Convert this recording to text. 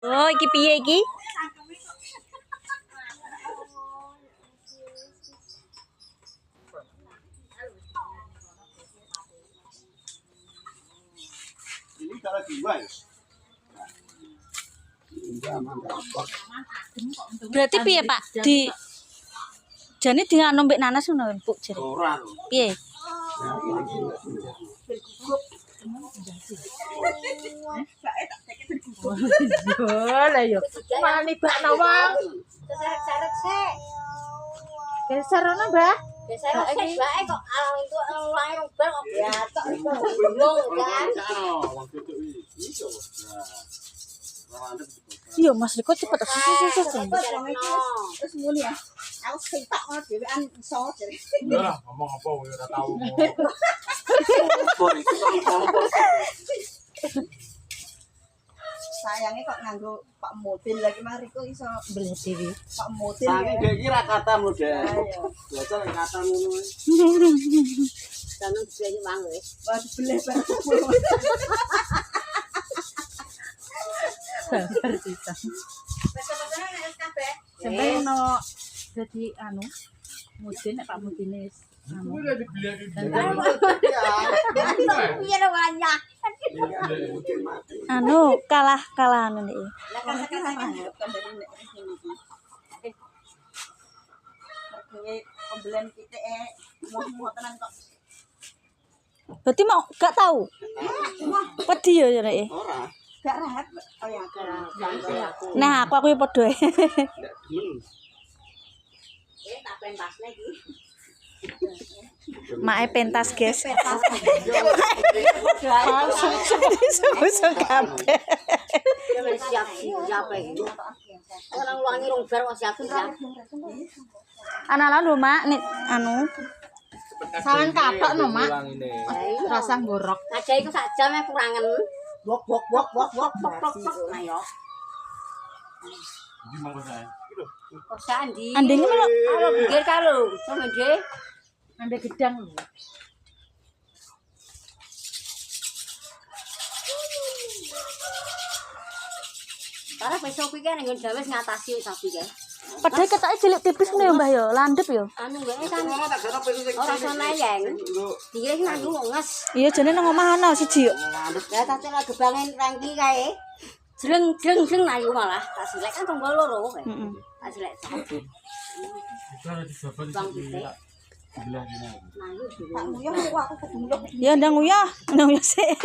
Oh, iki piye iki? Ini cara dua ya? Berarti piye, Pak? Jane di ngano mbek nanas ngono, Empuk jare. Ora lho. Piye? Lah yo. Malah nibakno wong. Seret-seret sik. Geser ono, Mbah. Geser sik bae kok alang itu ulange rubah kok biatok iku. Bingung kan. Wong duduk iki. Iso. Nah. Ora Iya, Mas Riko cepet susu. Terus muni ya. Aku sing tak ngono dhewean iso jare. Ora ngomong apa kowe ora tau. Sayangnya kok nganggo Pak Model lagi mari kok iso Belah dhewe. Pak Model. Saking dhek iki ra kata model. Biasa nek kata ngono. Jangan dibelah mang wis. Wah dibelah bareng. Sabar pisan. Pesen-pesene nek kabeh. Sampai ono dadi anu Mudin nek Pak Mudine anu. Udah dibeli di Piye lho banyak. Anu kalah-kalahan iki. Lah kan sekarang anggap kan dari nek sini iki. Mergo pembelian kita muah-muah tenan kok. Berarti mau gak tahu. Pedhi ya jare. ora. Gak rahat. Oh ya, gak. Nah, aku ya padha. Ndak demen. Tak pentasne iki. Mae pentas, guys. Langsung Susu kabeh. siap siap iki. Orang ulangi rong bar kok siap-siap. Ana-ana lho, Mak, nek anu. Sawan katok no, Mak. Rasa ngorok. Aja iku sak jam kurangen. Wok. Nah yo. Iki monggo saya. Iki lho. Kok sandi? Andene melok. Kalau pikir karo, sama Dre. Ambil gedang lho. Karena besok kuwi kan nggon dawes ngatasi sapi kan. Padahal ketake cilik tipis ngono ya, Mbah ya. Landep ya. Anu wae kan Ora tak gara peso sing. ora sono yang. Dikira sing nganggo nges. Iya, jane nang omah ana siji yo. Ya tak celak gebangen rangki kae. Jreng ayu malah. Tak silek kan tombol loro kae. Heeh. Tak silek sapi. Bisa dijabat Bang pitik. sebelah sini. Nah, iya. Tak nguyah aku kok Ya ndang uyah sik.